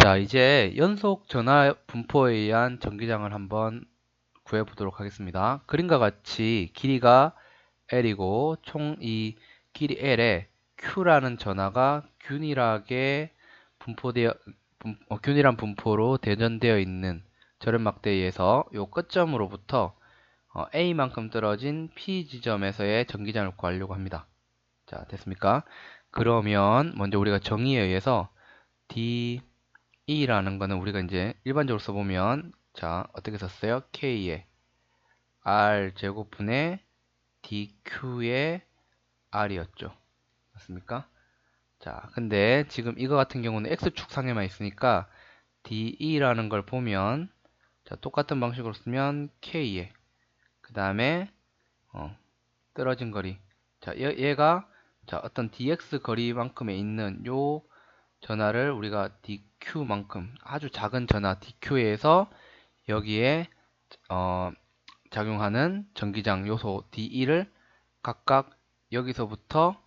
자, 이제 연속 전화 분포에 의한 전기장을 한번 구해 보도록 하겠습니다. 그림과 같이 길이가 L이고 총 이 길이 L에 Q라는 전하가 균일하게 균일한 분포로 대전되어 있는 절연막대에 의해서 요 끝점으로부터 A만큼 떨어진 P 지점에서의 전기장을 구하려고 합니다. 자, 됐습니까? 그러면 먼저 우리가 정의에 의해서 E라는 거는 우리가 이제 일반적으로 써보면 자 어떻게 썼어요? K에 R 제곱분의 DQ의 R이었죠. 맞습니까? 자 근데 지금 이거 같은 경우는 X축 상에만 있으니까 DE라는 걸 보면 자 똑같은 방식으로 쓰면 K에 그 다음에 떨어진 거리 자 얘가 자 어떤 DX 거리만큼에 있는 요 전하를 우리가 DQ만큼 아주 작은 전하 DQ에서 여기에 작용하는 전기장 요소 DE를 각각 여기서부터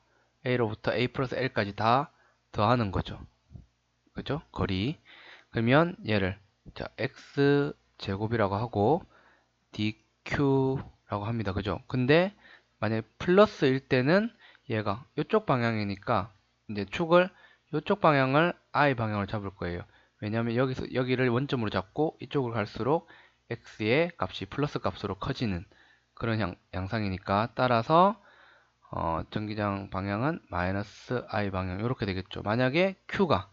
A로부터 A 플러스 L까지 다 더하는 거죠. 그죠? 거리. 그러면 얘를 자 X 제곱이라고 하고 DQ라고 합니다. 그죠? 근데 만약에 플러스일 때는 얘가 이쪽 방향이니까 이제 축을 이쪽 방향을 I 방향을 잡을 거예요. 왜냐하면 여기를 원점으로 잡고 이쪽으로 갈수록 x의 값이 플러스 값으로 커지는 그런 양상이니까 따라서 전기장 방향은 마이너스 I 방향 이렇게 되겠죠. 만약에 Q가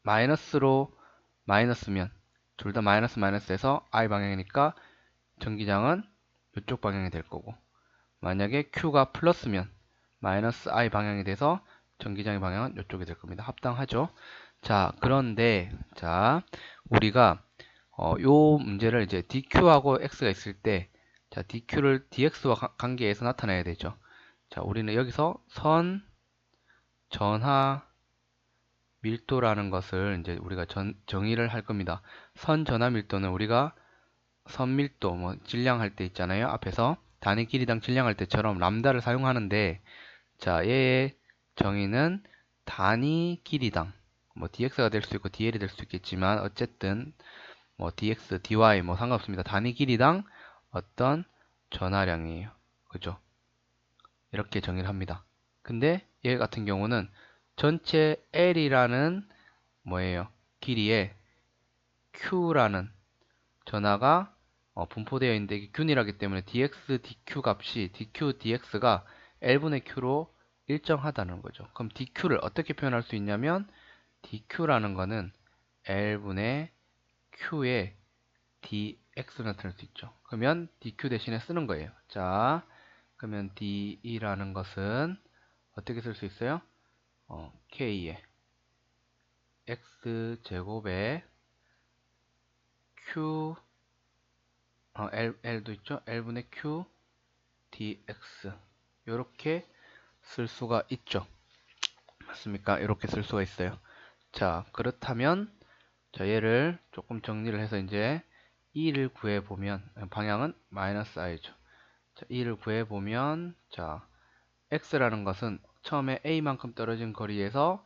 마이너스로 마이너스면 둘 다 마이너스 마이너스에서 I 방향이니까 전기장은 이쪽 방향이 될 거고 만약에 Q가 플러스면 마이너스 I 방향이 돼서 전기장의 방향은 이쪽이 될 겁니다. 합당하죠? 자, 그런데 자 우리가 요 문제를 이제 DQ하고 X가 있을 때 자, DQ를 DX와 관계해서 나타내야 되죠. 자, 우리는 여기서 선, 전하, 밀도라는 것을 이제 우리가 정의를 할 겁니다. 선 전하 밀도는 우리가 선밀도, 뭐 질량할 때 있잖아요. 앞에서 단위 길이당 질량할 때처럼 람다를 사용하는데, 자, 얘의 정의는 단위 길이당, 뭐 dx가 될 수 있고 dl이 될 수 있겠지만 어쨌든 뭐 dx, dy 뭐 상관없습니다. 단위 길이당 어떤 전하량이에요. 그죠? 이렇게 정의를 합니다. 근데 얘 같은 경우는 전체 L이라는 뭐예요? 길이에 Q라는 전하가 분포되어 있는데 이게 균일하기 때문에 dx, dq 값이 dq, dx가 L분의 Q로 일정하다는 거죠. 그럼 dq를 어떻게 표현할 수 있냐면 dq라는 거는 L분의 Q의 dx로 나타낼 수 있죠. 그러면 dq 대신에 쓰는 거예요. 자, 그러면 de라는 것은 어떻게 쓸 수 있어요? k의 x제곱에 q L도 있죠. L분의 Q dx 이렇게 쓸 수가 있죠. 맞습니까? 이렇게 쓸 수가 있어요. 자, 그렇다면 자 얘를 조금 정리를 해서 이제 2를 구해보면 방향은 마이너스 i죠. 자, 2를 구해보면 자 x라는 것은 처음에 a만큼 떨어진 거리에서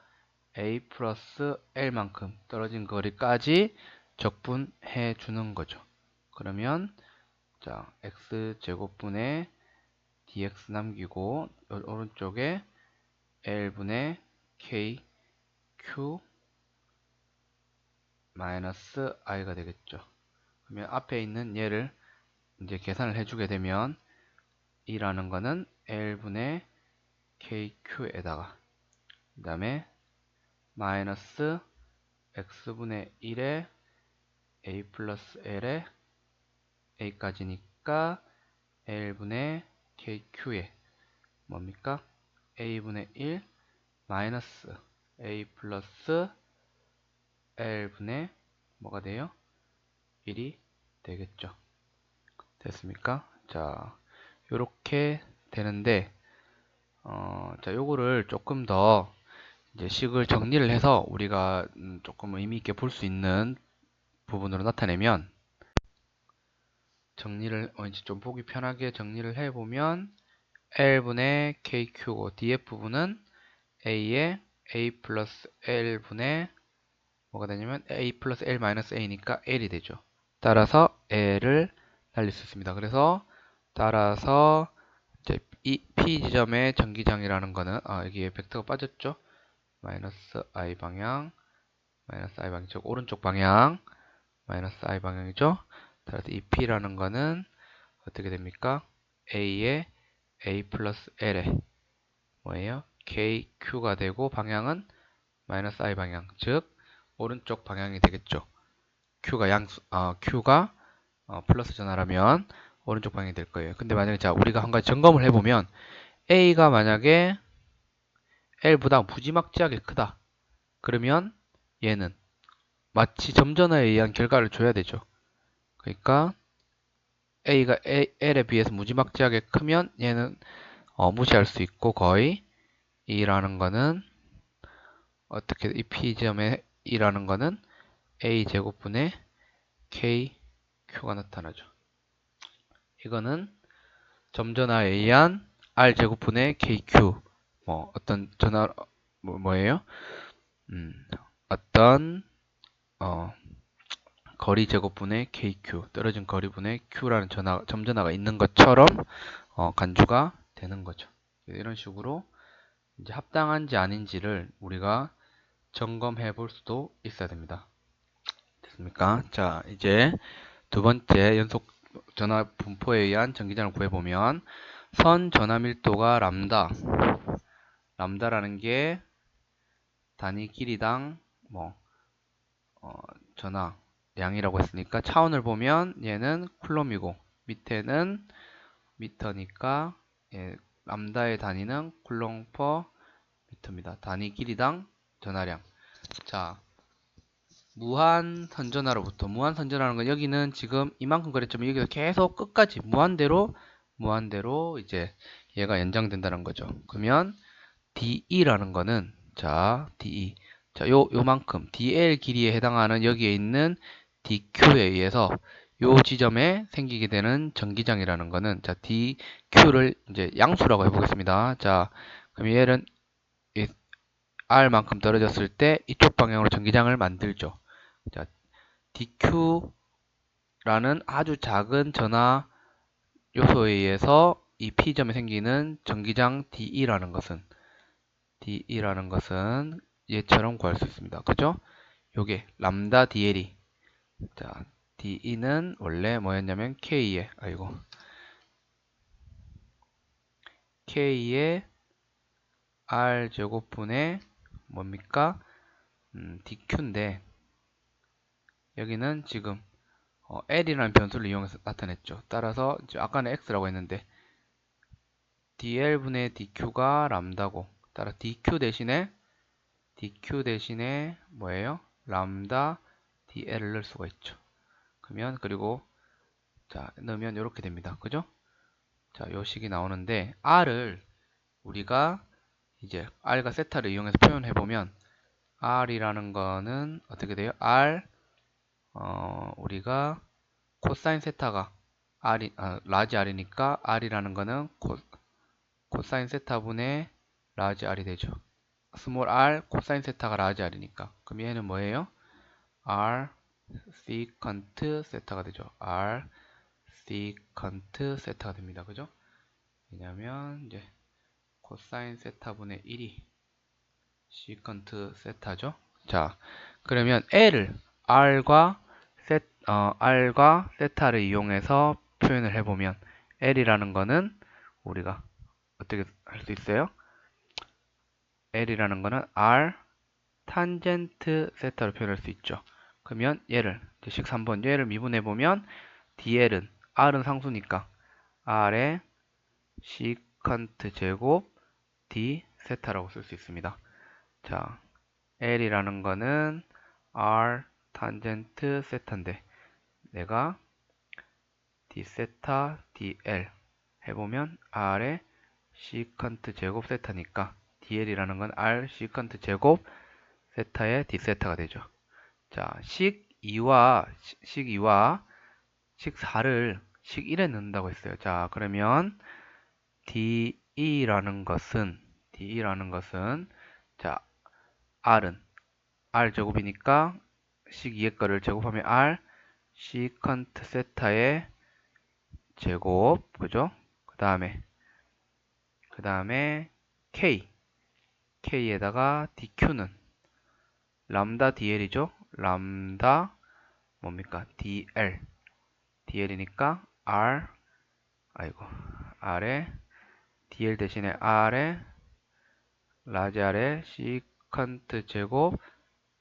a 플러스 l만큼 떨어진 거리까지 적분해 주는 거죠. 그러면 자 x제곱분의 dx 남기고 오른쪽에 l분의 k q 마이너스 i가 되겠죠. 그러면 앞에 있는 얘를 이제 계산을 해주게 되면 이라는 거는 l분의 kq에다가 그 다음에 마이너스 x분의 1에 a 플러스 l에 a까지니까 l분의 kq에 뭡니까? a분의 1 마이너스 a 플러스 l분의 뭐가 돼요? 1이 되겠죠. 됐습니까? 자, 요렇게 되는데 자, 요거를 조금 더 이제 식을 정리를 해서 우리가 조금 의미 있게 볼 수 있는 부분으로 나타내면 정리를 이제 좀 보기 편하게 정리를 해보면 L분의 KQ고 DF 부분은 A의 A 플러스 L분의 뭐가 되냐면 a 플러스 l 마이너스 a니까 l이 되죠. 따라서 l을 날릴 수 있습니다. 그래서 따라서 이제 이 P 지점의 전기장이라는 거는 여기에 벡터가 빠졌죠. 마이너스 I 방향, 마이너스 I 방향, 즉 오른쪽 방향, 마이너스 I 방향이죠. 따라서 이 P라는 거는 어떻게 됩니까? A에 A 플러스 L에 뭐예요? KQ가 되고 방향은 마이너스 I 방향, 즉 오른쪽 방향이 되겠죠. Q가 플러스 전하라면 오른쪽 방향이 될 거예요. 근데 만약에 자 우리가 한 가지 점검을 해보면 A가 만약에 L보다 무지막지하게 크다. 그러면 얘는 마치 점전화에 의한 결과를 줘야 되죠. 그러니까 A가 L에 비해서 무지막지하게 크면 얘는 무시할 수 있고 거의 E라는 거는 어떻게 이 P점의 E라는 거는 A 제곱분의 KQ가 나타나죠. 이거는 점전화에 의한 R 제곱분의 KQ 어떤 전화 뭐예요? 어떤 거리 제곱분의 KQ 떨어진 거리분의 Q라는 점전화가 있는 것처럼 간주가 되는 거죠. 이런 식으로 이제 합당한지 아닌지를 우리가 점검해 볼 수도 있어야 됩니다. 됐습니까? 자, 이제 두 번째 연속 전화 분포에 의한 전기장을 구해보면 선 전화 밀도가 람다라는 게 단위 길이당 전하 양이라고 했으니까 차원을 보면 얘는 쿨럼이고 밑에는 미터니까 람다의 단위는 쿨럼 퍼 미터입니다. 단위 길이당 전하량. 자, 무한 선전하로부터 무한 선전하는 건 여기는 지금 이만큼 그랬지만 여기서 계속 끝까지 무한대로 이제 얘가 연장된다는 거죠. 그러면 DE라는 거는 자, DE 자, 요만큼 DL 길이에 해당하는 여기에 있는 DQ에 의해서 요 지점에 생기게 되는 전기장이라는 거는 자, DQ를 이제 양수라고 해보겠습니다. 자, 그럼 얘는 R만큼 떨어졌을 때 이쪽 방향으로 전기장을 만들죠. 자, DQ라는 아주 작은 전하 요소에 의해서 이 P점에 생기는 전기장 DE라는 것은 얘처럼 구할 수 있습니다. 그죠? 요게 람다 DL이 자, DE는 원래 뭐였냐면 K의 R 제곱분의 뭡니까? DQ인데 여기는 지금 L이라는 변수를 이용해서 나타냈죠. 따라서 아까는 X라고 했는데 DL분의 DQ가 람다고 따라 DQ 대신에 뭐예요? 람다 DL을 넣을 수가 있죠. 그러면 그리고 자 넣으면 이렇게 됩니다. 그죠? 자, 요 식이 나오는데 R을 우리가 이제 R과 세타를 이용해서 표현해 보면 R이라는 거는 어떻게 돼요? 우리가 코사인 세타가 라지 R이니까 R이라는 거는 코사인 세타분의 라지 R이 되죠. 스몰 r 코사인 세타가 라지 R이니까. 그럼 얘는 뭐예요? R 시컨트 세타가 되죠. R 시컨트 세타가 됩니다. 그죠? 왜냐면 이제 코사인 세타분의 1이 시컨트 세타죠. 자, 그러면 L을 R과 세타를 이용해서 표현을 해보면 L이라는 거는 우리가 어떻게 할 수 있어요? L이라는 거는 R 탄젠트 세타로 표현할 수 있죠. 그러면 얘를 식 3번 얘를 미분해 보면 DL은 R은 상수니까 R의 시컨트 제곱 D 세타라고 쓸 수 있습니다. 자, L이라는 거는 R 탄젠트 세타인데 내가 D 세타 DL 해보면 R의 시컨트 제곱 세타니까 DL이라는 건 R 시컨트 제곱 세타의 D 세타가 되죠. 자, 식 2와 식 4를 식 1에 넣는다고 했어요. 자, 그러면 DE라는 것은 자, R은 R 제곱이니까 식 2의 거를 제곱하면 R 시컨트 세타의 제곱, 그죠? 그 다음에 K, K에다가 DQ는 람다 DL이죠? 람다 뭡니까? DL, DL이니까 R에 DL 대신에 R에 라지 R에 시컨트 제곱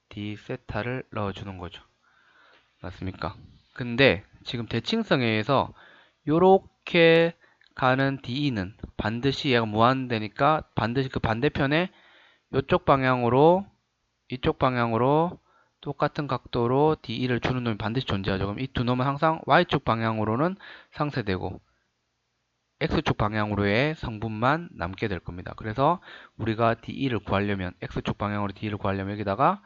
D 세타를 넣어주는 거죠. 맞습니까? 근데 지금 대칭성에 의해서 요렇게 가는 DE는 반드시 얘가 무한대니까 반드시 그 반대편에 이쪽 방향으로 똑같은 각도로 DE를 주는 놈이 반드시 존재하죠. 그럼 이 두 놈은 항상 Y축 방향으로는 상쇄되고 X축 방향으로의 성분만 남게 될 겁니다. 그래서 우리가 DE를 구하려면 X축 방향으로 DE를 구하려면 여기다가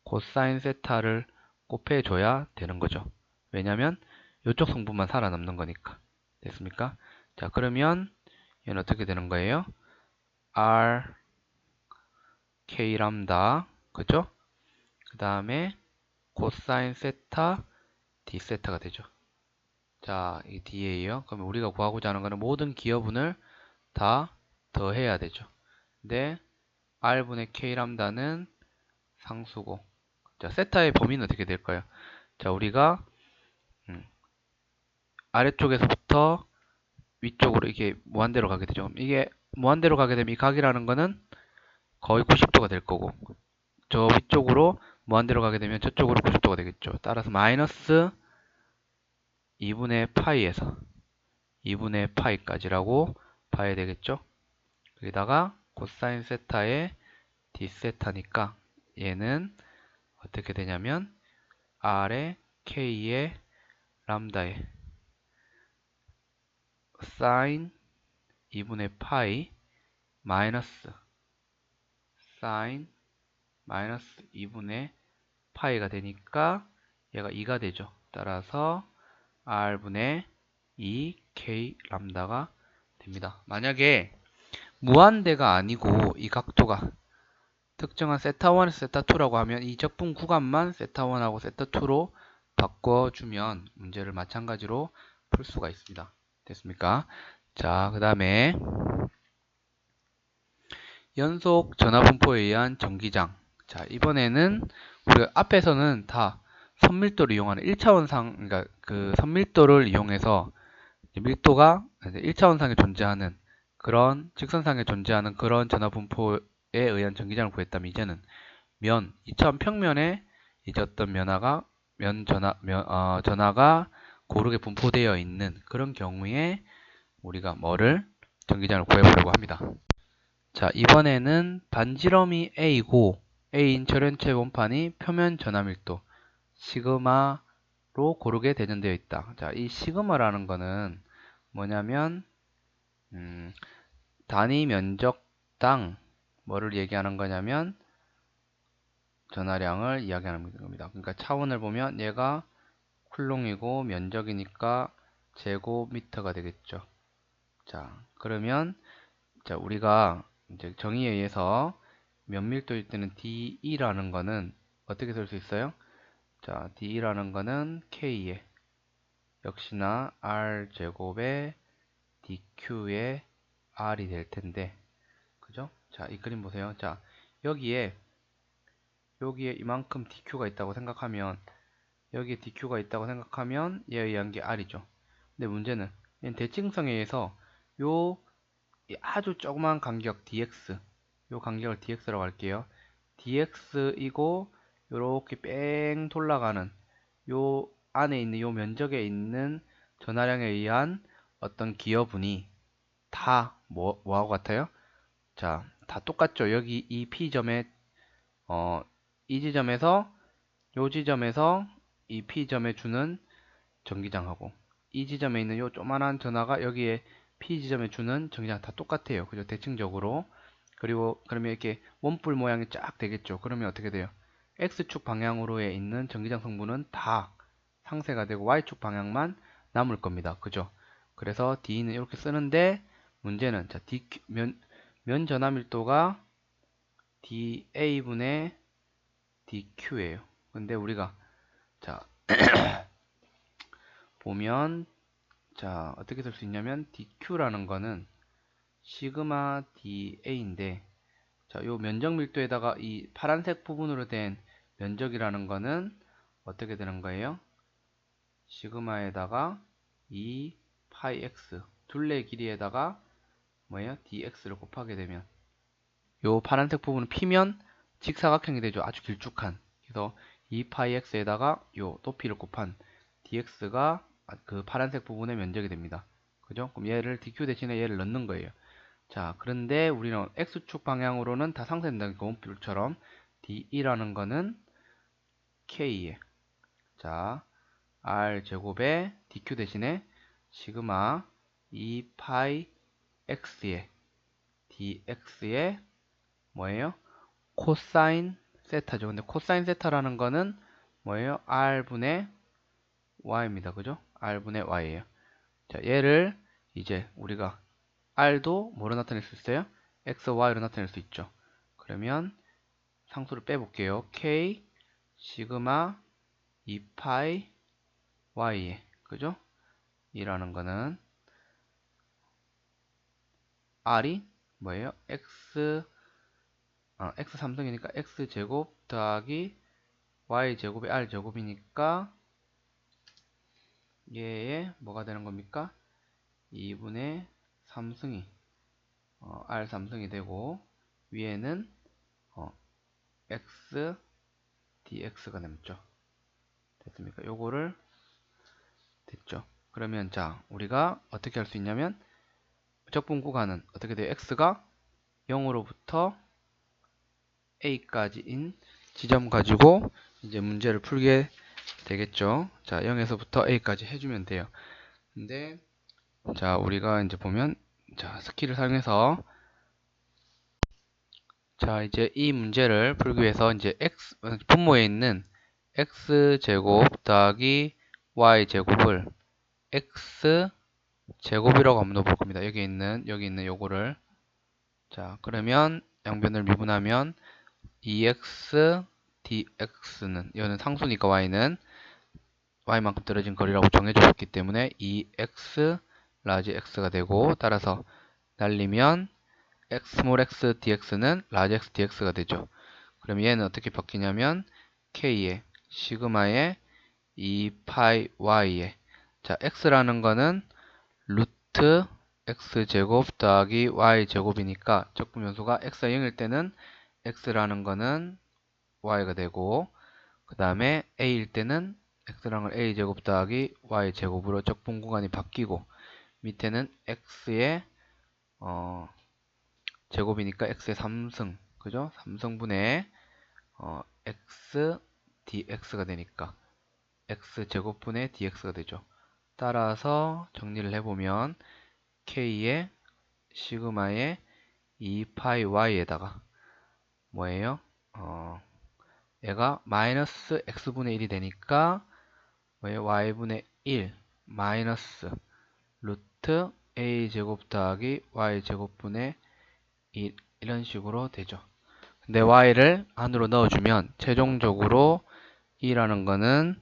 코사인 세타를 곱해줘야 되는 거죠. 왜냐면 이쪽 성분만 살아남는 거니까. 됐습니까? 자, 그러면 얘는 어떻게 되는 거예요? R K 람다, 그죠? 그 다음에 코사인 세타 D 세타가 되죠. 자, 이 D예요. 그러면 우리가 구하고자 하는 거는 모든 기여분을 다 더해야 되죠. 근데 R분의 K 람다는 상수고, 자, 세타의 범위는 어떻게 될까요? 자, 우리가 아래쪽에서부터 위쪽으로 이게 무한대로 가게 되죠. 이게 무한대로 가게 되면 이 각이라는 거는 거의 90도가 될 거고, 저 위쪽으로 무한대로 가게 되면 저쪽으로 90도가 되겠죠. 따라서 마이너스 2분의 파이에서 2분의 파이까지라고 봐야 되겠죠. 여기다가 코사인 세타의 D 세타니까 얘는 어떻게 되냐면 R의 K의 람다의 사인 2분의 파이 마이너스 사인 마이너스 2분의 파이가 되니까 얘가 2가 되죠. 따라서 R분의 2K 람다가 됩니다. 만약에 무한대가 아니고 이 각도가 특정한 세타1에서 세타2라고 하면 이 적분 구간만 세타1하고 세타2로 바꿔주면 문제를 마찬가지로 풀 수가 있습니다. 됐습니까? 자, 그 다음에 연속 전화분포에 의한 전기장. 자, 이번에는 우리가 앞에서는 다 선밀도를 이용하는 1차원상, 그러니까 그 선밀도를 이용해서 밀도가 1차원상에 존재하는 그런 직선상에 존재하는 그런 전화분포에 의한 전기장을 구했다면 이제는 2차원 평면에 이제 어떤 전하가 고르게 분포되어 있는 그런 경우에 우리가 전기장을 구해보려고 합니다. 자, 이번에는 반지름이 A이고 A인 절연체 원판이 표면 전하밀도 시그마로 고르게 대전되어 있다. 자, 이 시그마라는 거는 뭐냐면 단위 면적당 뭐를 얘기하는 거냐면 전하량을 이야기하는 겁니다. 그러니까 차원을 보면 얘가 쿨롱이고 면적이니까 제곱미터가 되겠죠. 자, 그러면 자, 우리가 이제 정의에 의해서 면밀도일 때는 DE라는 거는 어떻게 쓸 수 있어요? 자, DE라는 거는 K에 역시나 R제곱에 DQ에 R이 될 텐데, 그죠? 자, 이 그림 보세요. 자, 여기에 이만큼 DQ가 있다고 생각하면 여기에 DQ가 있다고 생각하면 얘에 의한 게 R이죠. 근데 문제는 얘는 대칭성에 의해서 요 아주 조그만 간격 dx 요 간격을 dx라고 할게요. dx이고 요렇게 뺑 돌아가는 요 안에 있는 요 면적에 있는 전하량에 의한 어떤 기여분이 다 뭐하고 같아요? 자, 다 똑같죠. 여기 이 P점에 이 지점에서 요 지점에서 이 P점에 주는 전기장하고 이 지점에 있는 요 조만한 전하가 여기에 P 지점에 주는 전기장 다 똑같아요. 그죠? 대칭적으로. 그리고 그러면 이렇게 원뿔 모양이 쫙 되겠죠. 그러면 어떻게 돼요? X축 방향으로에 있는 전기장 성분은 다 상쇄가 되고 Y축 방향만 남을 겁니다. 그죠? 그래서 D는 이렇게 쓰는데 문제는 자, 면 전하 밀도가 DA분의 dq예요. 근데 우리가 자 보면 자 어떻게 쓸 수 있냐면 dq라는 거는 시그마 da인데 자, 요 면적 밀도에다가 이 파란색 부분으로 된 면적이라는 거는 어떻게 되는 거예요? 시그마에다가 2 파이 x 둘레 길이에다가 뭐예요? dx를 곱하게 되면 요 파란색 부분을 피면 직사각형이 되죠. 아주 길쭉한. 그래서 2 파이 x에다가 요 높이를 곱한 dx가 그 파란색 부분의 면적이 됩니다. 그죠? 그럼 얘를 dq 대신에 얘를 넣는 거예요. 자, 그런데 우리는 x축 방향으로는 다 상쇄된다니까 원뿔처럼 d이라는 거는 k에 자 r 제곱에 dq 대신에 시그마 2 파이 x에 dx에 뭐예요? 코사인 세타죠. 근데 코사인 세타라는 거는 뭐예요? r분의 y입니다. 그죠? r분의 y예요. 자, 얘를 이제 우리가 r도 뭐로 나타낼 수 있어요? x, y로 나타낼 수 있죠. 그러면 상수를 빼볼게요. k 시그마 2파이 y에 그죠? 이라는 거는 r이 뭐예요? x 3승이니까 x 제곱 더하기 y 제곱의 r 제곱이니까 얘의 뭐가 되는 겁니까? 2분의 3승이 r 3승이 되고 위에는 x dx가 남죠. 됐습니까? 요거를 됐죠. 그러면 자 우리가 어떻게 할 수 있냐면 적분 구간은 어떻게 돼요? x가 0으로부터 a까지인 지점 가지고 이제 문제를 풀게 되겠죠. 자 0에서부터 a까지 해주면 돼요. 근데 자 우리가 이제 보면 자 스킬을 사용해서 자 이제 이 문제를 풀기 위해서 이제 분모에 있는 x제곱 더하기 y제곱을 x제곱이라고 한번 넣어볼 겁니다. 여기 있는 요거를 자 그러면 양변을 미분하면 2x dx는 이거는 상수니까 y는 y만큼 떨어진 거리라고 정해줬기 때문에 2x 라지 x가 되고 따라서 날리면 x 스몰 x dx는 라지 x dx가 되죠. 그럼 얘는 어떻게 바뀌냐면 k에 시그마에 2파이 y에 자 x라는 거는 루트 x제곱 더하기 y제곱이니까 적분 변수가 x가 0일 때는 x라는 거는 y가 되고 그 다음에 a일 때는 x라는 걸 a제곱 더하기 y제곱으로 적분 구간이 바뀌고 밑에는 x의 제곱이니까 x의 3승 그죠? 3승분의 x dx가 되니까 x제곱분의 dx가 되죠. 따라서 정리를 해보면 k의 시그마의 2파이 y에다가 뭐예요? 얘가 마이너스 x분의 1이 되니까 뭐예요? y분의 1 마이너스 루트 a제곱 더하기 y제곱분의 1 이런 식으로 되죠. 근데 y를 안으로 넣어주면 최종적으로 2라는 거는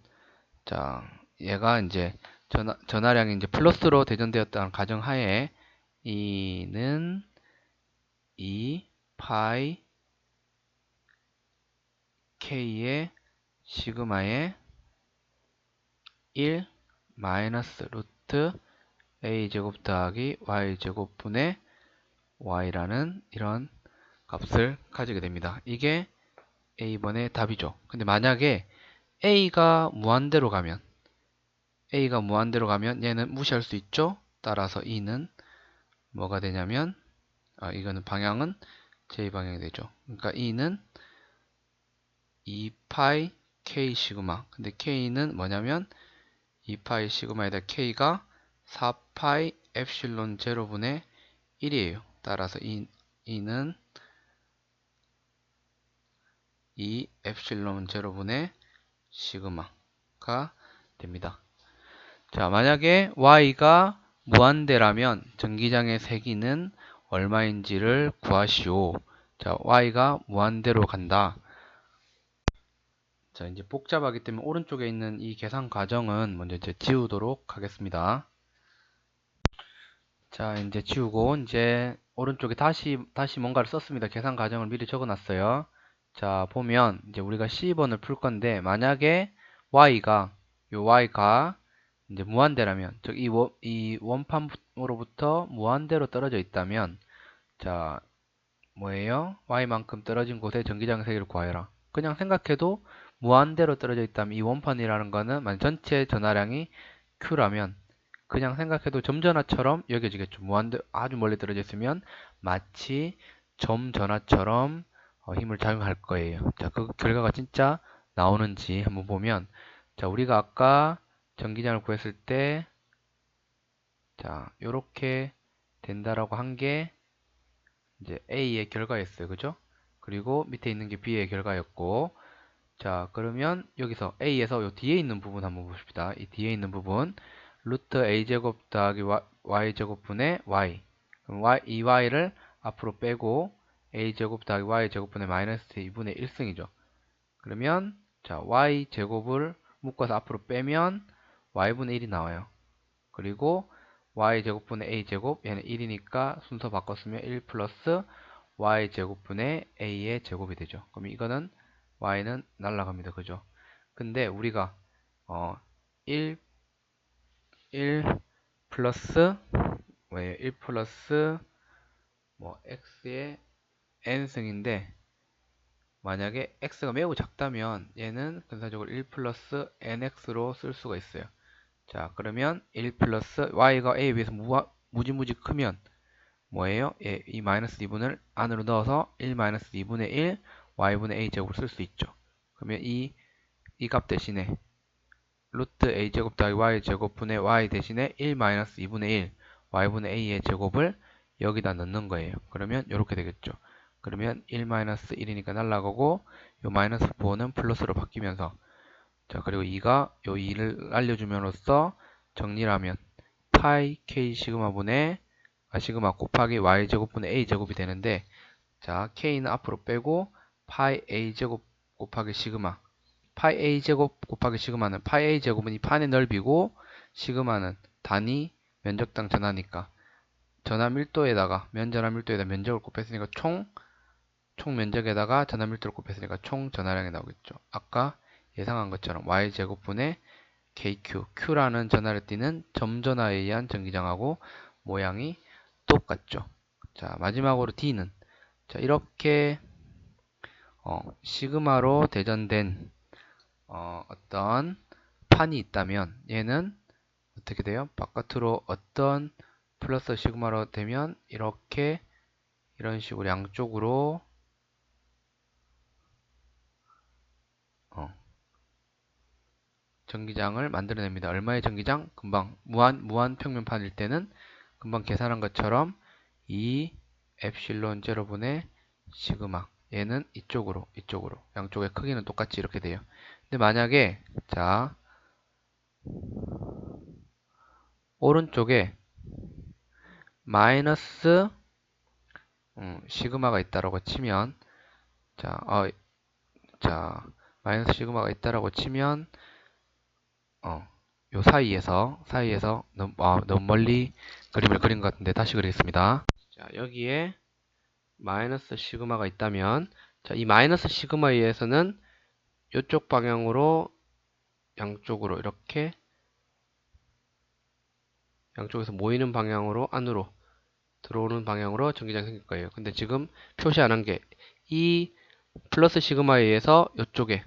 자 얘가 이제 전하량이 이제 플러스로 대전되었다는 가정하에 2는 2 파이 k의 시그마의 1 마이너스 루트 a제곱 더하기 y제곱분의 y라는 이런 값을 가지게 됩니다. 이게 A번의 답이죠. 근데 만약에 A가 무한대로 가면 얘는 무시할 수 있죠. 따라서 E는 뭐가 되냐면 이거는 방향은 J방향이 되죠. 그러니까 E는 2파이 K 시그마 근데 K는 뭐냐면 2파이 시그마에다 K가 4파이 엡실론 제로분의 1이에요. 따라서 E는 2 엡실론 제로분의 시그마가 됩니다. 자, 만약에 y가 무한대라면 전기장의 세기는 얼마인지를 구하시오. 자, y가 무한대로 간다. 자, 이제 복잡하기 때문에 오른쪽에 있는 이 계산 과정은 먼저 이제 지우도록 하겠습니다. 자, 이제 지우고 이제 오른쪽에 다시 뭔가를 썼습니다. 계산 과정을 미리 적어놨어요. 자, 보면 이제 우리가 C번을 풀 건데 만약에 y가 이제 무한대라면, 즉 이 원판으로부터 무한대로 떨어져 있다면, 자, 뭐예요? y만큼 떨어진 곳에 전기장 세기를 구하여라. 그냥 생각해도 무한대로 떨어져 있다면 이 원판이라는 거는 만 전체 전하량이 q라면 그냥 생각해도 점전하처럼 여겨지겠죠. 무한대 아주 멀리 떨어져 있으면 마치 점전하처럼 힘을 작용할 거예요. 자, 그 결과가 진짜 나오는지 한번 보면, 자, 우리가 아까 전기장을 구했을 때, 자, 요렇게 된다라고 한 게 이제 A의 결과였어요. 그죠? 그리고 밑에 있는 게 B의 결과였고, 자, 그러면 여기서 A에서 요 뒤에 있는 부분 한번 봅시다. 이 뒤에 있는 부분, 루트 A제곱 더하기 Y제곱분의 Y. 그럼 이 Y를 앞으로 빼고 A제곱 더하기 Y제곱분의 마이너스 2분의 1승이죠. 그러면, 자, Y제곱을 묶어서 앞으로 빼면 Y분의 1이 나와요. 그리고 Y제곱분의 A제곱, 얘는 1이니까 순서 바꿨으면 1 플러스 Y제곱분의 A의 제곱이 되죠. 그럼 이거는 Y는 날라갑니다. 그죠? 근데 우리가 1 플러스 뭐예요? 1 플러스 뭐 x의 n승인데, 만약에 x가 매우 작다면 얘는 근사적으로 1 플러스 nx로 쓸 수가 있어요. 자, 그러면 1 플러스 y가 a에 비해서 무지무지 크면 뭐예요? 예, 이 마이너스 2분을 안으로 넣어서 1 마이너스 2분의 1 y분의 a 제곱을 쓸 수 있죠. 그러면 이 값 대신에 루트 a제곱 더하기 y제곱분의 y 대신에 1 마이너스 2분의 1 y분의 a의 제곱을 여기다 넣는 거예요. 그러면 이렇게 되겠죠. 그러면 1 마이너스 1이니까 날라가고 요 마이너스 4는 플러스로 바뀌면서, 자, 그리고 2가 요 2를 날려줌으로써 정리를 하면 파이 k 시그마분의 시그마 곱하기 y제곱분의 a제곱이 되는데, 자, k는 앞으로 빼고 파이 a제곱 곱하기 시그마, 파이 a제곱 곱하기 시그마는 파이 a제곱은 이 판의 넓이고 시그마는 단위 면적당 전하니까 전하 밀도에다가 면적을 곱했으니까 총 면적에다가 전하 밀도를 곱했으니까 총 전하량이 나오겠죠. 아까 예상한 것처럼 y제곱분의 kq, q라는 전하를 띠는 점전하에 의한 전기장하고 모양이 똑같죠. 자, 마지막으로 d는, 자, 이렇게 시그마로 대전된 어떤 판이 있다면 얘는 어떻게 돼요? 바깥으로 어떤 플러스 시그마로 되면 이렇게 이런 식으로 양쪽으로 전기장을 만들어냅니다. 얼마의 전기장? 금방 무한 평면판일 때는 금방 계산한 것처럼 이 엡실론 제로분의 시그마, 얘는 이쪽으로 양쪽의 크기는 똑같이 이렇게 돼요. 근데 만약에, 자, 오른쪽에 마이너스 시그마가 있다라고 치면, 자, 마이너스 시그마가 있다라고 치면 요 사이에서 너무 멀리 그림을 그린 것 같은데 다시 그리겠습니다. 자, 여기에 마이너스 시그마가 있다면, 자, 이 마이너스 시그마에 의해서는 이쪽 방향으로 양쪽으로 이렇게 양쪽에서 모이는 방향으로 안으로 들어오는 방향으로 전기장이 생길 거예요. 근데 지금 표시 안 한 게 이 플러스 시그마에 의해서 이쪽에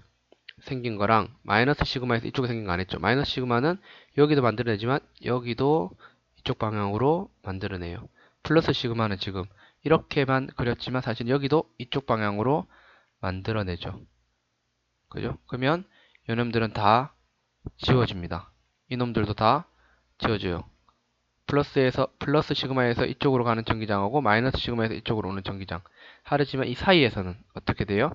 생긴 거랑 마이너스 시그마에서 이쪽에 생긴 거 안 했죠. 마이너스 시그마는 여기도 만들어내지만 여기도 이쪽 방향으로 만들어내요. 플러스 시그마는 지금 이렇게만 그렸지만 사실 여기도 이쪽 방향으로 만들어내죠. 그죠? 그러면 이놈들은 다 지워집니다. 이놈들도 다 지워져요. 플러스 시그마에서 이쪽으로 가는 전기장하고 마이너스 시그마에서 이쪽으로 오는 전기장. 하지만 이 사이에서는 어떻게 돼요?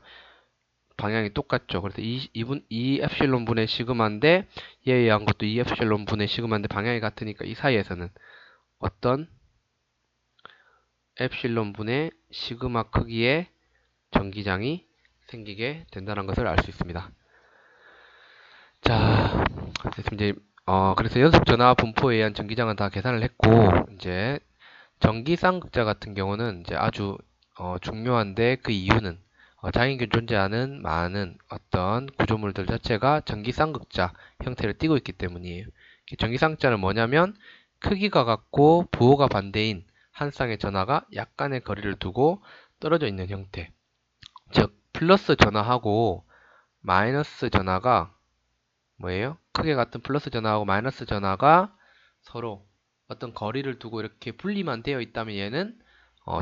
방향이 똑같죠. 그래서 이 엡실론 분의 시그마인데 얘에 의한 것도 이 엡실론 분의 시그마인데 방향이 같으니까 이 사이에서는 어떤 엡실론 분의 시그마 크기의 전기장이 생기게 된다는 것을 알 수 있습니다. 자, 이제 그래서 연속 전화 분포에 의한 전기장은 다 계산을 했고, 이제 전기 쌍극자 같은 경우는 이제 아주 중요한데, 그 이유는 장애균 존재하는 많은 어떤 구조물들 자체가 전기 쌍극자 형태를 띠고 있기 때문이에요. 전기 쌍극자는 뭐냐면 크기가 같고 부호가 반대인 한 쌍의 전하가 약간의 거리를 두고 떨어져 있는 형태. 즉 플러스 전하하고 마이너스 전하가 뭐예요? 크게 같은 플러스 전하하고 마이너스 전하가 서로 어떤 거리를 두고 이렇게 분리만 되어 있다면 얘는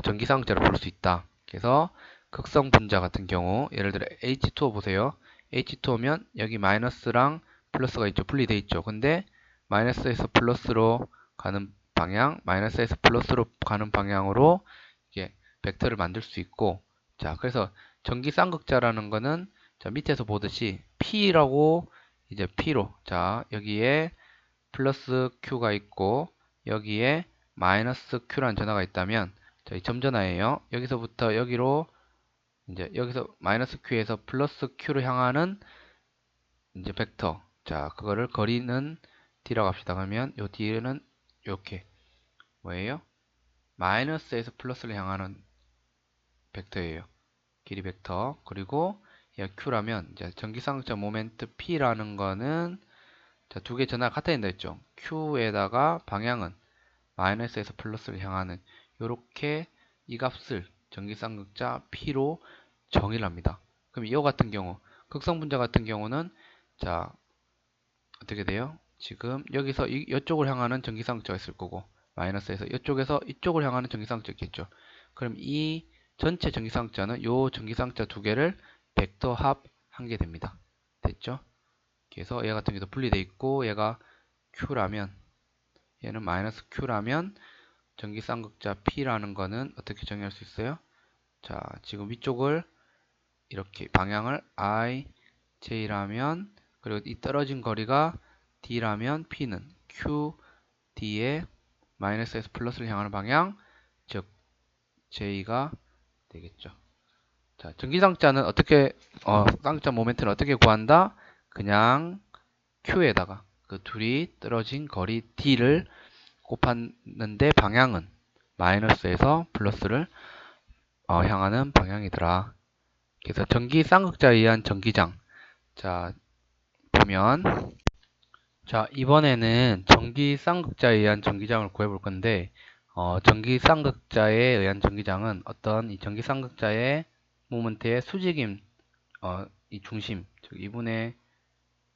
전기쌍극자로 볼 수 있다. 그래서 극성 분자 같은 경우 예를 들어 H2O 보세요. H2O면 여기 마이너스랑 플러스가 있죠. 분리돼 있죠. 근데 마이너스에서 플러스로 가는 방향, 마이너스에서 플러스로 가는 방향으로 이게 벡터를 만들 수 있고, 자, 그래서 전기쌍극자라는 거는 자, 밑에서 보듯이 P라고 이제 P로, 자, 여기에 플러스 Q가 있고 여기에 마이너스 Q라는 전하가 있다면 저희 점전하예요. 여기서부터 여기로 이제 여기서 마이너스 Q에서 플러스 Q로 향하는 이제 벡터. 자, 그거를 거리는 D라고 합시다. 그러면 요 D는 이렇게 뭐예요? 마이너스에서 플러스를 향하는 벡터예요. 길이 벡터. 그리고 얘 Q라면 이제 전기쌍극자 모멘트 P라는 거는 자, 두 개 전하가 같아야 된다 했죠. Q에다가 방향은 마이너스에서 플러스를 향하는 요렇게 이 값을 전기쌍극자 P로 정의를 합니다. 그럼 이와 같은 경우 극성분자 같은 경우는 자 어떻게 돼요? 지금 여기서 이쪽을 향하는 전기쌍극자가 있을 거고 마이너스에서 이쪽에서 이쪽을 향하는 전기쌍극자가 있겠죠. 그럼 이 전체 전기쌍극자는 요 전기쌍극자 두 개를 벡터 합한 게 됩니다. 됐죠? 그래서 얘 같은 경우도 분리돼 있고 얘가 Q라면 얘는 마이너스 Q라면 전기쌍극자 P라는 거는 어떻게 정의할 수 있어요? 자, 지금 위쪽을 이렇게 방향을 I, J라면 그리고 이 떨어진 거리가 D라면 P는 Q, D의 마이너스에서 플러스를 향하는 방향, 즉 J가 되겠죠. 자, 전기쌍극자는 어떻게 쌍극자 모멘트는 어떻게 구한다? 그냥 Q에다가 그 둘이 떨어진 거리 D를 곱했는데 방향은 마이너스에서 플러스를 향하는 방향이더라. 그래서 전기 쌍극자에 의한 전기장. 자, 보면 자, 이번에는 전기 쌍극자에 의한 전기장을 구해볼 건데 전기 쌍극자에 의한 전기장은 어떤 이 전기 쌍극자의 모멘트의 수직임 이 중심, 즉 2분의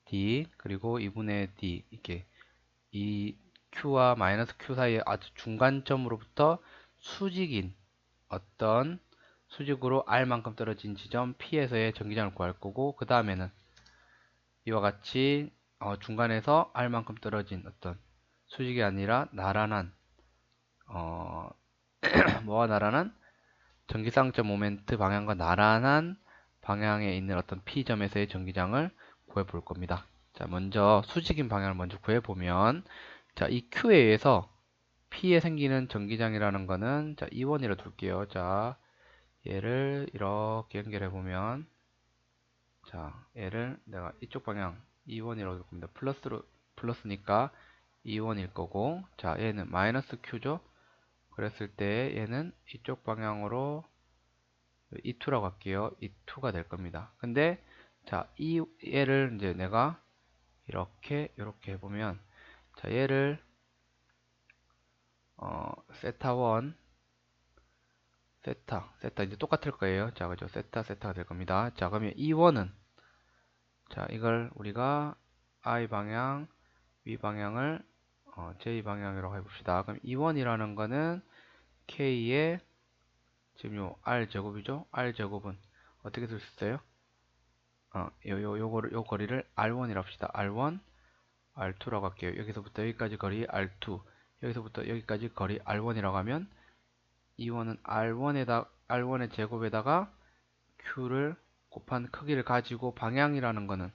D 그리고 2분의 D 이렇게 이 Q와 마이너스 Q 사이의 아주 중간점으로부터 수직인 어떤 수직으로 R만큼 떨어진 지점 P에서의 전기장을 구할 거고, 그 다음에는 이와 같이 중간에서 R만큼 떨어진 어떤 수직이 아니라 나란한 뭐와 나란한 전기쌍극자 모멘트 방향과 나란한 방향에 있는 어떤 P점에서의 전기장을 구해 볼 겁니다. 자, 먼저 수직인 방향을 먼저 구해 보면 자, 이 Q에 의해서 P에 생기는 전기장이라는 거는 자, E1이라 둘게요. 자, 얘를 이렇게 연결해 보면 자, 얘를 내가 이쪽 방향 E1이라고 할 겁니다. 플러스니까 E1일 거고, 자, 얘는 마이너스 Q죠. 그랬을 때 얘는 이쪽 방향으로 E2라고 할게요. E2가 될 겁니다. 근데 자, 얘를 이제 내가 이렇게 해보면 자, 얘를 세타 1 세타 이제 똑같을 거예요. 자, 그죠? 세타가 될 겁니다. 자, 그러면 E1은 자, 이걸 우리가 I 방향, V 방향을 J 방향이라고 해봅시다. 그럼 E1이라는 거는 K의 지금 요 R 제곱이죠? R 제곱은 어떻게 쓸 수 있어요? 요 거리를 R1이라고 합시다. R1, R2라고 할게요. 여기서부터 여기까지 거리 R2, 여기서부터 여기까지 거리 R1이라고 하면 E1은 R1의 제곱에다가 Q를 곱한 크기를 가지고 방향이라는 거는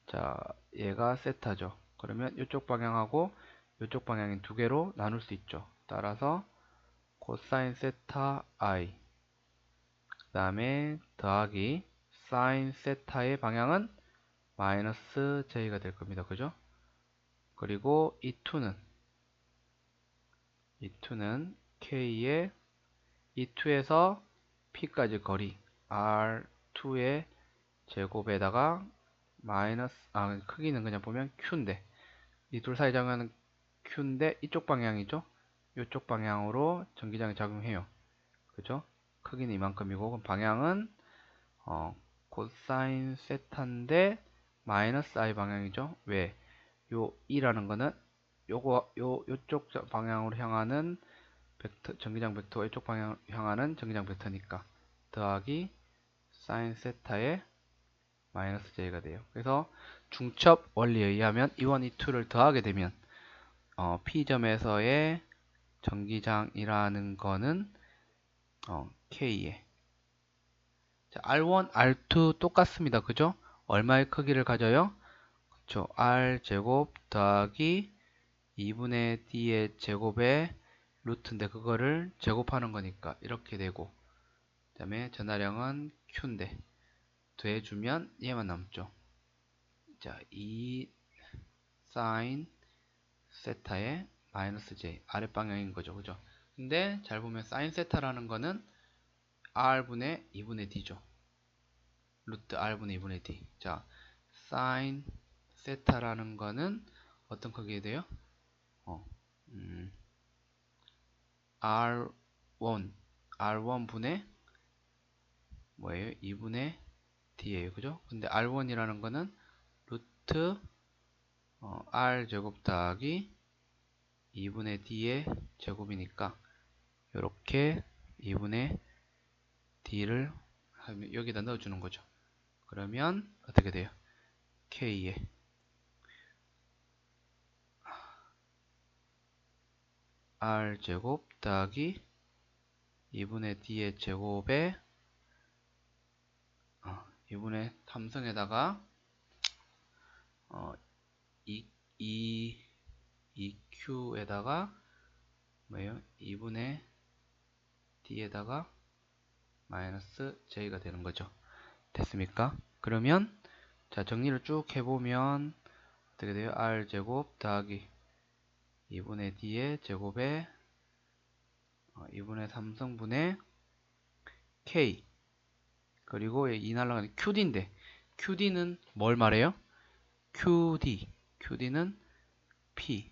자, 얘가 세타죠. 그러면 이쪽 방향하고 이쪽 방향인 두 개로 나눌 수 있죠. 따라서 코사인 세타 I 그 다음에 더하기 사인 세타의 방향은 마이너스 j가 될 겁니다. 그죠? 그리고 E2는 k의 E2에서 P까지 거리 R2의 제곱에다가 마이너스, 크기는 그냥 보면 Q인데, 이 둘 사이 작용하는 Q인데, 이쪽 방향이죠? 이쪽 방향으로 전기장이 작용해요. 그죠? 크기는 이만큼이고, 그럼 방향은, 코사인 세타인데, 마이너스 I 방향이죠? 왜? 요 E라는 거는, 요쪽 방향으로 향하는 벡터, 전기장 벡터 이쪽 방향 향하는 전기장 벡터니까 더하기 사인 세타의 마이너스 j가 돼요. 그래서 중첩 원리에 의하면 E1, E2를 더하게 되면 P점에서의 전기장이라는 거는 K에 자, R1, R2 똑같습니다. 그죠? 얼마의 크기를 가져요? 그쵸? R 제곱 더하기 2분의 D의 제곱의 루트인데 그거를 제곱하는 거니까 이렇게 되고 그 다음에 전하량은 Q인데 더해주면 얘만 남죠. 자, 2 사인 세타의 마이너스 j 아랫방향인 거죠. 그죠? 근데 잘 보면 사인 세타라는 거는 r분의 2분의 d죠. 루트 r분의 2분의 d. 자, 사인 세타라는 거는 어떤 크기에 돼요? R1분의 뭐예요? 2분의 d예요. 그죠? 근데 R1이라는 거는 루트 R제곱 더하기 2분의 D의 제곱이니까 이렇게 2분의 D를 여기다 넣어주는 거죠. 그러면 어떻게 돼요? K에 R제곱 더하기 2분의 D의 제곱에 2분의 3승에다가 2Q에다가 뭐예요? 2분의 D에다가 마이너스 J가 되는 거죠. 됐습니까? 그러면 자 정리를 쭉 해보면 어떻게 돼요? R제곱 더하기 2분의 D의 제곱에 2분의 3성분의 K 그리고 2 날라가는 QD인데 QD는 뭘 말해요? QD는 P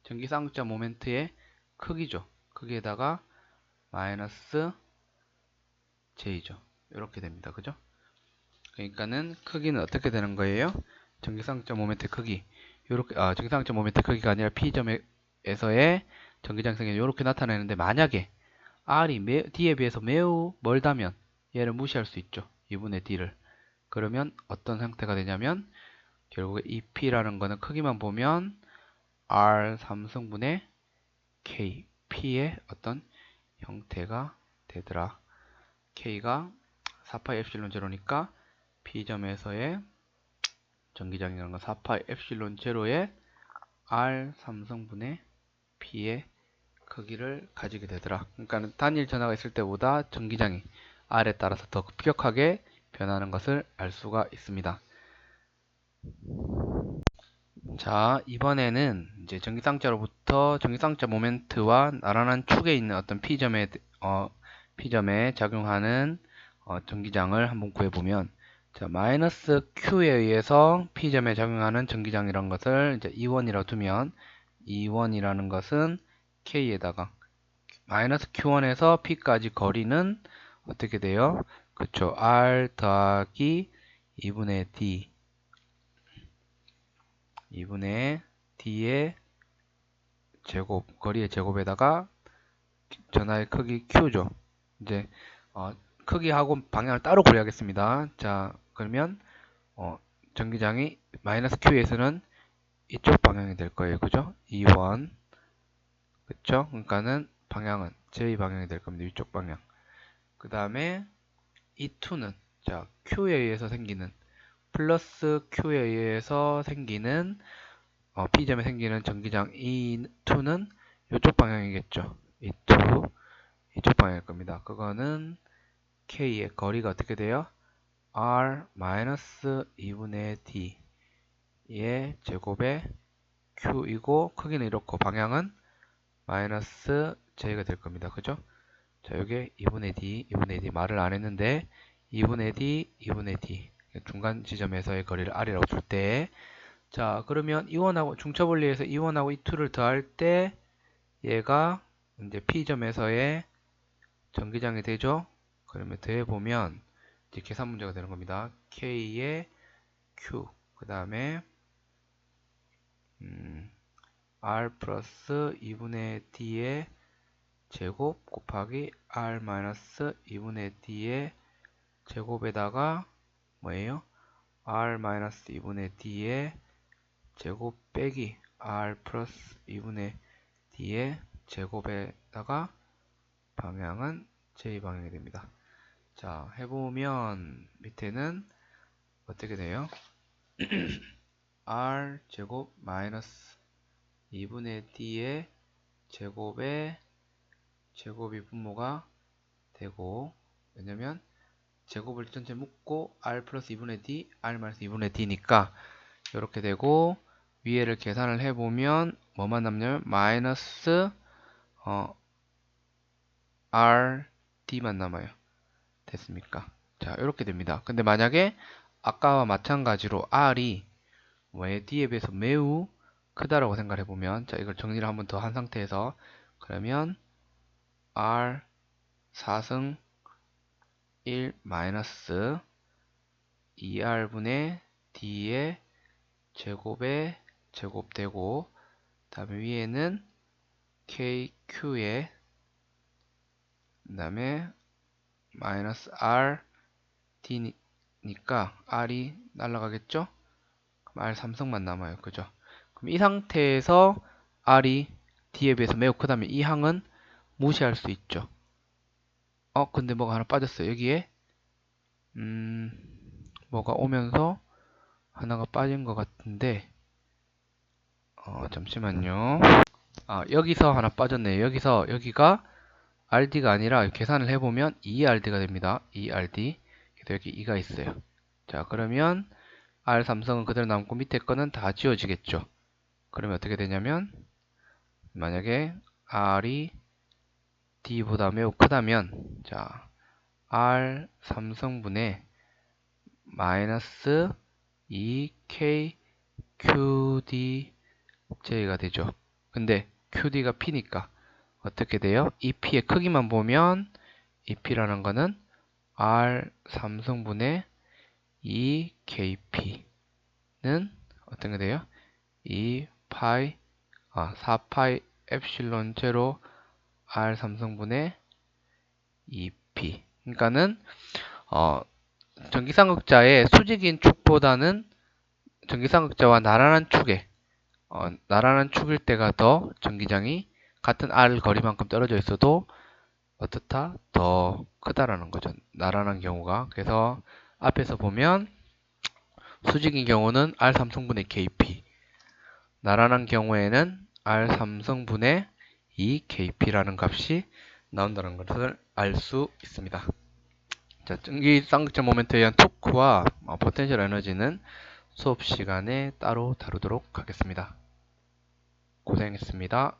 전기쌍극자 모멘트의 크기죠. 크기에다가 마이너스 J죠. 이렇게 됩니다. 그죠? 그러니까는 크기는 어떻게 되는 거예요? 전기쌍극자 모멘트 크기 요렇게 전기쌍극자 모멘트 크기가 아니라 P점에서의 전기장성이 이렇게 나타내는데 만약에 R이 D에 비해서 매우 멀다면 얘를 무시할 수 있죠. 2분의 D를. 그러면 어떤 형태가 되냐면 결국에 이 P라는 거는 크기만 보면 R 3승분의 K P의 어떤 형태가 되더라. K가 4파이 엡실론 제로니까 P점에서의 전기장이라는 건 4파이 엡실론 제로의 R 3승분의 P의 크기를 가지게 되더라. 그러니까 단일 전하가 있을 때보다 전기장이 R에 따라서 더 급격하게 변하는 것을 알 수가 있습니다. 자, 이번에는 이제 전기쌍자로부터 전기쌍자 모멘트와 나란한 축에 있는 어떤 P점에 작용하는 전기장을 한번 구해보면 자, 마이너스 Q에 의해서 P점에 작용하는 전기장이라는 것을 이제 E1이라고 두면 E1이라는 것은 K에다가 마이너스 Q1에서 P까지 거리는 어떻게 돼요? 그쵸. R 더하기 2분의 D의 제곱, 거리의 제곱에다가 전하의 크기 Q죠. 이제, 크기하고 방향을 따로 구해야겠습니다. 자, 그러면, 전기장이 마이너스 Q에서는 이쪽 방향이 될 거예요. 그죠? E1. 그쵸? 그러니까는 방향은 J 방향이 될 겁니다. 위쪽 방향. 그 다음에 E2는 자 Q에 의해서 생기는 플러스 Q에 의해서 생기는 P점에 생기는 전기장 E2는 이쪽 방향이겠죠. E2 이쪽 방향일 겁니다. 그거는 K의 거리가 어떻게 돼요? R 마이너스 2분의 D의 제곱에 Q이고 크기는 이렇고 방향은 마이너스 J가 될 겁니다. 그죠? 자, 여기에 2분의 D 말을 안 했는데 2분의 D 중간 지점에서의 거리를 R이라고 줄 때, 자, 그러면 이원하고 중첩원리에서 이원하고 이투를 더할 때 얘가 이제 P점에서의 전기장이 되죠? 그러면 더해보면 이제 계산 문제가 되는 겁니다. K의 Q, 그 다음에 R 플러스 2분의 D의 제곱 곱하기 R 마이너스 2분의 D의 제곱에다가 뭐예요? R 마이너스 2분의 D의 제곱 빼기 R 플러스 2분의 D의 제곱에다가 방향은 J 방향이 됩니다. 자, 해보면 밑에는 어떻게 돼요? R 제곱 마이너스 2분의 D의 제곱에 제곱이 분모가 되고, 왜냐면 제곱을 전체 묶고 R 플러스 2분의 D, R 마이너스 2분의 D니까 이렇게 되고, 위에를 계산을 해보면 뭐만 남냐면 마이너스 RD만 남아요. 됐습니까? 자, 이렇게 됩니다. 근데 만약에 아까와 마찬가지로 R이 D에 비해서 매우 크다라고 생각을 해보면, 자, 이걸 정리를 한번 더 한 상태에서, 그러면 R 4승 1 마이너스 2R분의 D의 제곱에 제곱되고, 다음에 위에는 KQ에 그 다음에 마이너스 R D니까 R이 날라가겠죠? 그럼 R 3승만 남아요. 그죠? 그럼 이 상태에서 R이 D에 비해서 매우 크다면 이 항은 무시할 수 있죠. 근데 뭐가 하나 빠졌어요. 여기에 뭐가 오면서 하나가 빠진 것 같은데, 잠시만요. 여기서 하나 빠졌네요. 여기가 RD가 아니라 계산을 해보면 2RD가 됩니다. 2RD. 그래서 여기 2가 있어요. 자, 그러면 R 삼성은 그대로 남고 밑에 거는 다 지워지겠죠. 그러면 어떻게 되냐면, 만약에 R이 D보다 매우 크다면, 자, R 삼성분의 마이너스 2K QDJ가 되죠. 근데 QD가 P니까 어떻게 돼요? 이 P의 크기만 보면 이 P라는 거는 R 삼성분의 2KP는 어떤 게 돼요? 4파이 엡실론 제로 R 삼성분의 2P. 그러니까는 전기쌍극자의 수직인 축보다는 전기쌍극자와 나란한 축에 나란한 축일 때가 더 전기장이 같은 R 거리만큼 떨어져 있어도 어떻다? 더 크다라는 거죠. 나란한 경우가. 그래서 앞에서 보면 수직인 경우는 R 삼성분의 KP, 나란한 경우에는 R 삼성분의 2KP라는 값이 나온다는 것을 알 수 있습니다. 자, 전기쌍극자 모멘트에 의한 토크와 포텐셜 에너지는 수업 시간에 따로 다루도록 하겠습니다. 고생했습니다.